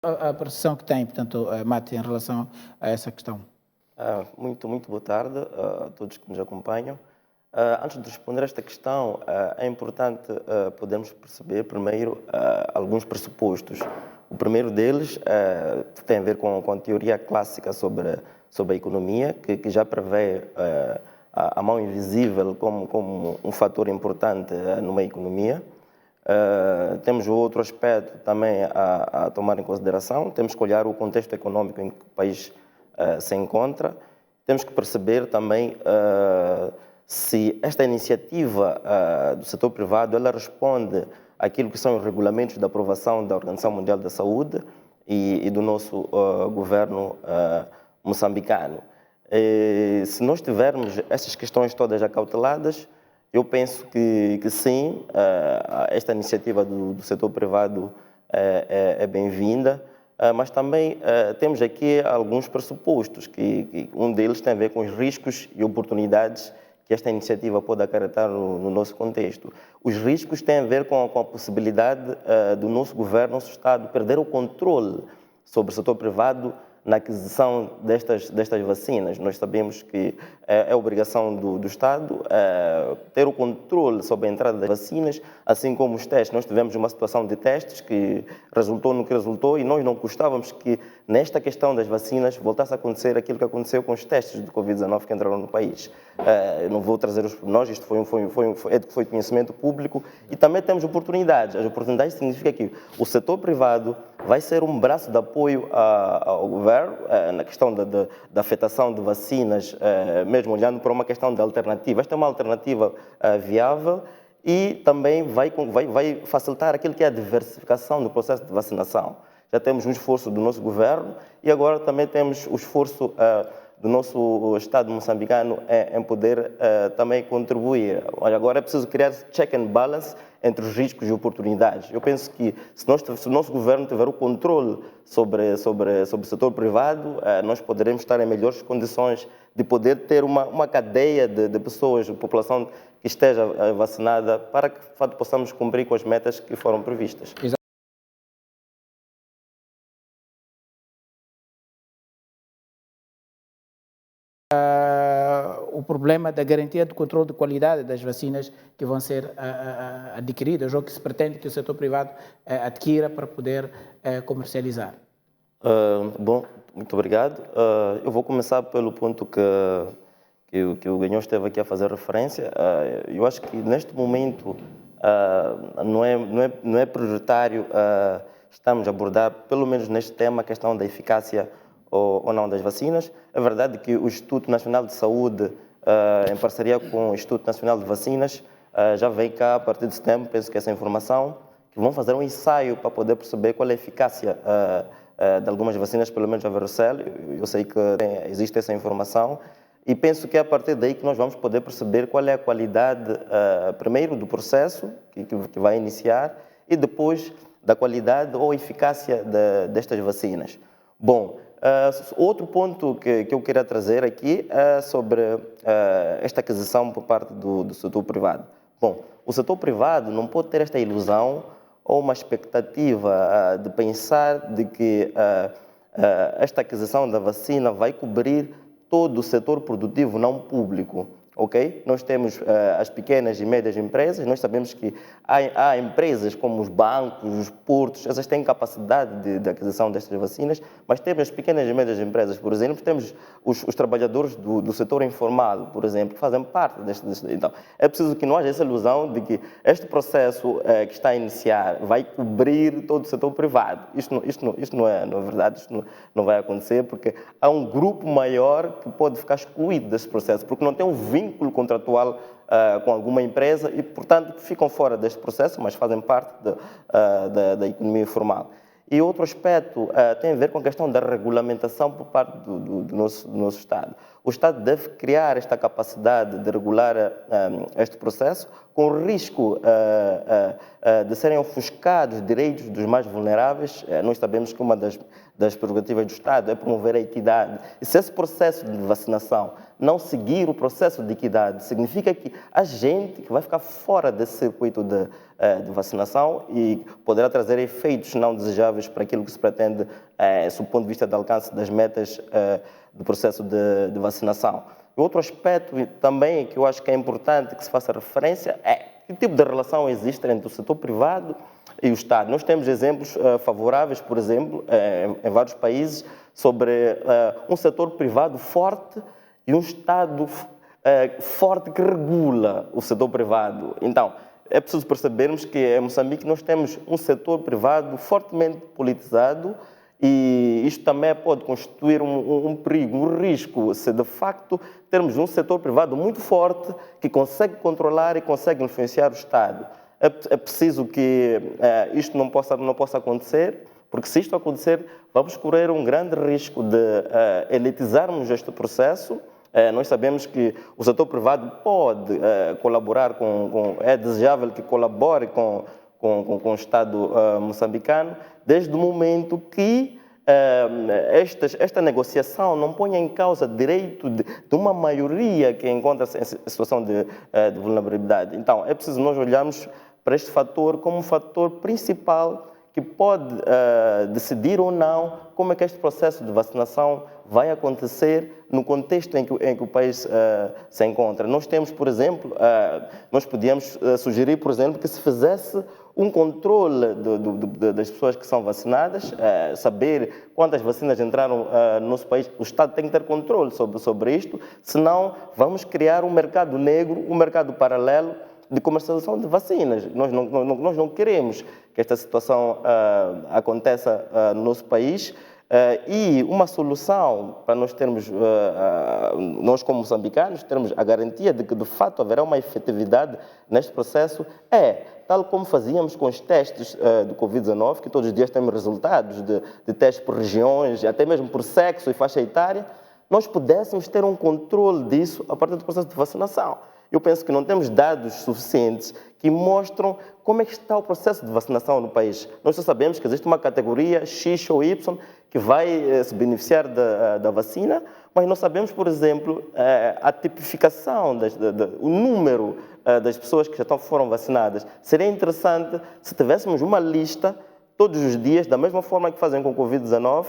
A percepção que tem, portanto, Mate, em relação a essa questão? Muito boa tarde a todos que nos acompanham. Antes de responder a esta questão, é importante podermos perceber primeiro alguns pressupostos. O primeiro deles tem a ver com a teoria clássica sobre a economia, que já prevê a mão invisível como um fator importante numa economia. Temos outro aspecto também a tomar em consideração. Temos que olhar o contexto econômico em que o país se encontra. Temos que perceber também se esta iniciativa do setor privado ela responde àquilo que são os regulamentos de aprovação da Organização Mundial da Saúde e do nosso governo moçambicano. Se nós tivermos essas questões todas acauteladas, eu penso que sim, esta iniciativa do setor privado é bem-vinda, mas também temos aqui alguns pressupostos, que um deles tem a ver com os riscos e oportunidades que esta iniciativa pode acarretar no nosso contexto. Os riscos têm a ver com a possibilidade do nosso governo, nosso Estado, perder o controle sobre o setor privado na aquisição destas vacinas. Nós sabemos que é obrigação do Estado ter o controle sobre a entrada das vacinas, assim como os testes. Nós tivemos uma situação de testes que resultou no que resultou e nós não gostávamos que nesta questão das vacinas voltasse a acontecer aquilo que aconteceu com os testes de Covid-19 que entraram no país. Não vou trazer os pormenores, isto foi conhecimento público e também temos oportunidades. As oportunidades significa que o setor privado vai ser um braço de apoio ao governo na questão da afetação de vacinas, mesmo olhando para uma questão de alternativa. Esta é uma alternativa viável e também vai facilitar aquilo que é a diversificação do processo de vacinação. Já temos um esforço do nosso governo e agora também temos o esforço do nosso Estado moçambicano em poder também contribuir. Olha, agora é preciso criar check and balance entre os riscos e oportunidades. Eu penso que se o nosso governo tiver o controle sobre o setor privado, nós poderemos estar em melhores condições de poder ter uma cadeia de pessoas, de população que esteja vacinada, para que de fato possamos cumprir com as metas que foram previstas. O problema da garantia de controle de qualidade das vacinas que vão ser adquiridas ou que se pretende que o setor privado adquira para poder comercializar? Bom, muito obrigado. Eu vou começar pelo ponto que o Ganhão esteve aqui a fazer referência. Eu acho que neste momento não é prioritário estamos a abordar, pelo menos neste tema, a questão da eficácia ou não das vacinas. É verdade que o Instituto Nacional de Saúde, em parceria com o Instituto Nacional de Vacinas, já vem cá a partir de setembro, penso que essa informação, que vão fazer um ensaio para poder perceber qual é a eficácia de algumas vacinas, pelo menos a varicela. Eu sei que existe essa informação e penso que é a partir daí que nós vamos poder perceber qual é a qualidade, primeiro, do processo que vai iniciar e depois da qualidade ou eficácia destas vacinas. Bom, outro ponto que eu queria trazer aqui é sobre esta aquisição por parte do setor privado. Bom, o setor privado não pode ter esta ilusão ou uma expectativa de pensar de que esta aquisição da vacina vai cobrir todo o setor produtivo não público. Ok? Nós temos as pequenas e médias empresas, nós sabemos que há empresas como os bancos, os portos, essas têm capacidade de aquisição destas vacinas, mas temos as pequenas e médias empresas, por exemplo, temos os trabalhadores do setor informal, por exemplo, que fazem parte deste. Então, é preciso que não haja essa ilusão de que este processo que está a iniciar vai cobrir todo o setor privado. Isto não é verdade, isto não vai acontecer, porque há um grupo maior que pode ficar excluído desse processo, porque não tem um vínculo contratual com alguma empresa e, portanto, ficam fora deste processo, mas fazem parte da economia informal. E outro aspecto tem a ver com a questão da regulamentação por parte do nosso Estado. o Estado deve criar esta capacidade de regular este processo, com o risco de serem ofuscados os direitos dos mais vulneráveis. Nós sabemos que uma das prerrogativas do Estado é promover a equidade. E se esse processo de vacinação não seguir o processo de equidade, significa que há gente que vai ficar fora desse circuito de vacinação e poderá trazer efeitos não desejáveis para aquilo que se pretende, sob o ponto de vista do alcance das metas do processo de vacinação. Outro aspecto também que eu acho que é importante que se faça referência é que tipo de relação existe entre o setor privado e o Estado. Nós temos exemplos favoráveis, por exemplo, em vários países, sobre um setor privado forte e um Estado forte que regula o setor privado. Então, é preciso percebermos que em Moçambique nós temos um setor privado fortemente politizado, e isto também pode constituir um perigo, um risco, se de facto termos um setor privado muito forte que consegue controlar e consegue influenciar o Estado. É preciso que isto não possa acontecer, porque se isto acontecer, vamos correr um grande risco de elitizarmos este processo. Nós sabemos que o setor privado pode colaborar é desejável que colabore com o Estado moçambicano, desde o momento que esta negociação não ponha em causa direito de uma maioria que encontra-se em situação de vulnerabilidade. Então, é preciso nós olharmos para este fator como um fator principal que pode decidir ou não como é que este processo de vacinação vai acontecer no contexto em que o país se encontra. Nós temos, por exemplo, nós podíamos sugerir, por exemplo, que se fizesse um controle das pessoas que são vacinadas, saber quantas vacinas entraram no nosso país. O Estado tem que ter controle sobre isto, senão vamos criar um mercado negro, um mercado paralelo de comercialização de vacinas. Nós não queremos que esta situação aconteça no nosso país. E uma solução para nós termos, nós como moçambicanos, termos a garantia de que de fato haverá uma efetividade neste processo tal como fazíamos com os testes do Covid-19, que todos os dias temos resultados de testes por regiões, até mesmo por sexo e faixa etária, nós pudéssemos ter um controle disso a partir do processo de vacinação. Eu penso que não temos dados suficientes que mostram como é que está o processo de vacinação no país. Nós só sabemos que existe uma categoria X ou Y que vai se beneficiar da vacina, mas não sabemos, por exemplo, a tipificação, o número das pessoas que já foram vacinadas. Seria interessante se tivéssemos uma lista todos os dias, da mesma forma que fazem com o Covid-19,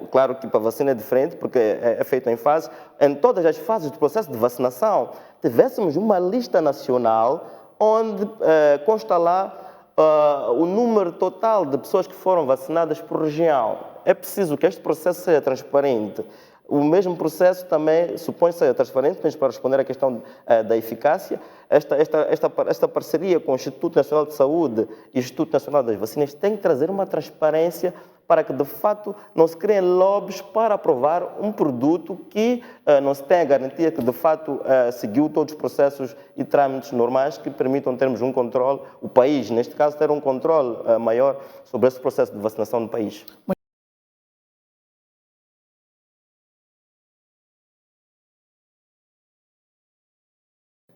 claro que para a vacina é diferente, porque é feito em fases, em todas as fases do processo de vacinação, tivéssemos uma lista nacional onde consta lá o número total de pessoas que foram vacinadas por região. É preciso que este processo seja transparente. O mesmo processo também supõe-se ser transparente, mas para responder à questão da eficácia, esta parceria com o Instituto Nacional de Saúde e o Instituto Nacional das Vacinas tem que trazer uma transparência para que, de fato, não se criem lobbies para aprovar um produto que não se tenha a garantia que, de fato, seguiu todos os processos e trâmites normais que permitam termos um controle, o país, neste caso, ter um controle maior sobre esse processo de vacinação no país.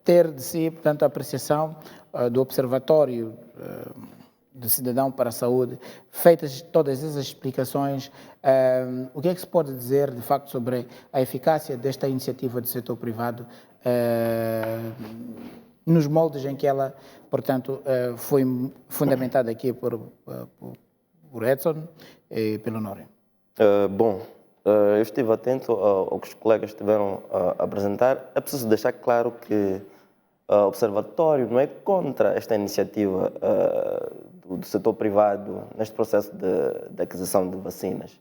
Ter de si, portanto, a apreciação do Observatório do Cidadão para a Saúde, feitas todas essas explicações, o que é que se pode dizer, de facto, sobre a eficácia desta iniciativa do setor privado nos moldes em que ela, portanto, foi fundamentada aqui por Edson e pelo Nório? Eu estive atento ao que os colegas estiveram a apresentar. É preciso deixar claro que o Observatório não é contra esta iniciativa do setor privado neste processo de aquisição de vacinas.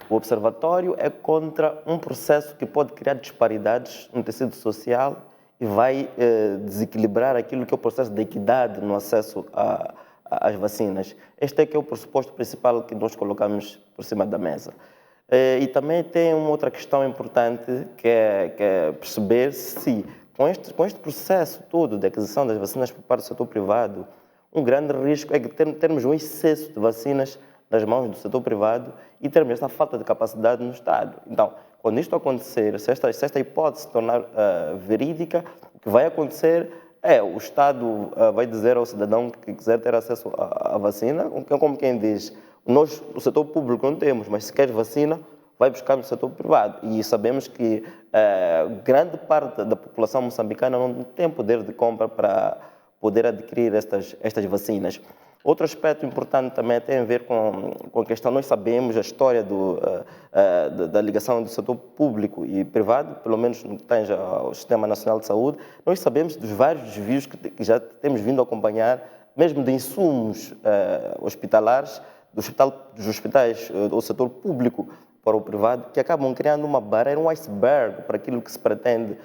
O Observatório é contra um processo que pode criar disparidades no tecido social e vai desequilibrar aquilo que é o processo de equidade no acesso às vacinas. Este é que é o pressuposto principal que nós colocamos por cima da mesa. E também tem uma outra questão importante, que é perceber se, com este processo todo de aquisição das vacinas por parte do setor privado, um grande risco é que termos um excesso de vacinas nas mãos do setor privado e termos esta falta de capacidade no Estado. Então, quando isto acontecer, se esta hipótese se tornar verídica, o que vai acontecer é o Estado vai dizer ao cidadão que quiser ter acesso à vacina, como quem diz, nós, o setor público não temos, mas se queres vacina, vai buscar no setor privado. E sabemos que grande parte da população moçambicana não tem poder de compra para poder adquirir estas vacinas. Outro aspecto importante também tem a ver com a questão, nós sabemos a história da ligação do setor público e privado, pelo menos no que tange ao Sistema Nacional de Saúde, nós sabemos dos vários desvios que já temos vindo a acompanhar, mesmo de insumos hospitalares, dos hospitais do setor público para o privado, que acabam criando uma barreira, um iceberg para aquilo que se pretende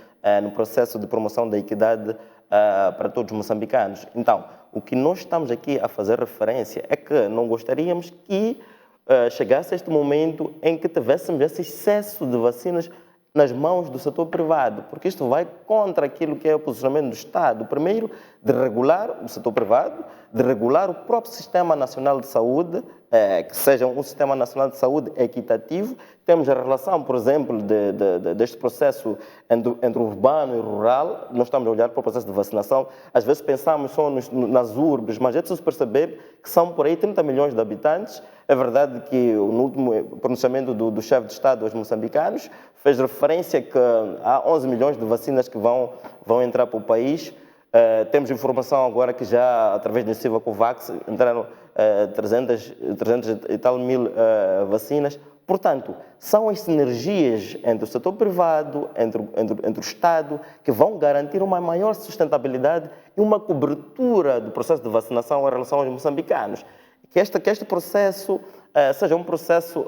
no processo de promoção da equidade para todos os moçambicanos. Então, o que nós estamos aqui a fazer referência é que não gostaríamos que chegasse este momento em que tivéssemos esse excesso de vacinas nas mãos do setor privado, porque isto vai contra aquilo que é o posicionamento do Estado. Primeiro, de regular o setor privado, de regular o próprio Sistema Nacional de Saúde, que seja um Sistema Nacional de Saúde equitativo. Temos a relação, por exemplo, deste processo entre o urbano e o rural. Nós estamos a olhar para o processo de vacinação. Às vezes pensamos só nas urbes, mas é preciso perceber que são por aí 30 milhões de habitantes. É verdade que no último pronunciamento do chefe de Estado aos moçambicanos fez referência que há 11 milhões de vacinas que vão entrar para o país. Temos informação agora que já, através da iniciativa COVAX, entraram 300 e tal mil vacinas. Portanto, são as sinergias entre o setor privado, entre o Estado, que vão garantir uma maior sustentabilidade e uma cobertura do processo de vacinação em relação aos moçambicanos. Que este processo seja um processo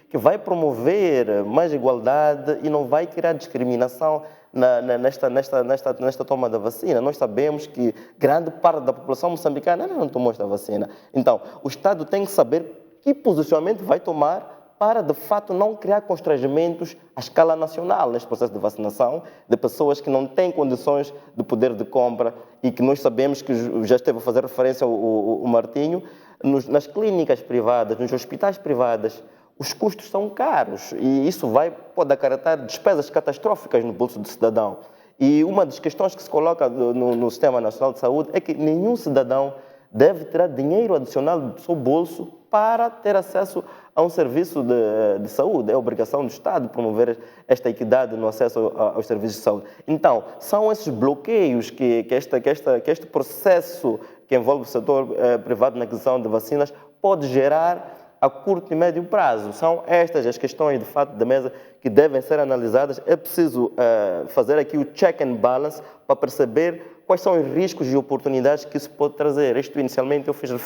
que vai promover mais igualdade e não vai criar discriminação nesta toma da vacina. Nós sabemos que grande parte da população moçambicana não tomou esta vacina. Então, o Estado tem que saber que posicionamento vai tomar para, de fato, não criar constrangimentos à escala nacional neste processo de vacinação de pessoas que não têm condições de poder de compra e que nós sabemos que já esteve a fazer referência o Martinho, nas clínicas privadas, nos hospitais privados, os custos são caros e isso pode acarretar despesas catastróficas no bolso do cidadão. E uma das questões que se coloca no Sistema Nacional de Saúde é que nenhum cidadão deve tirar dinheiro adicional do seu bolso para ter acesso a um serviço de saúde. É obrigação do Estado promover esta equidade no acesso aos serviços de saúde. Então, são esses bloqueios que este processo que envolve o setor privado na aquisição de vacinas pode gerar a curto e médio prazo. São estas as questões, de fato, da mesa que devem ser analisadas. É preciso fazer aqui o check and balance para perceber quais são os riscos e oportunidades que isso pode trazer. Isto, inicialmente, eu fiz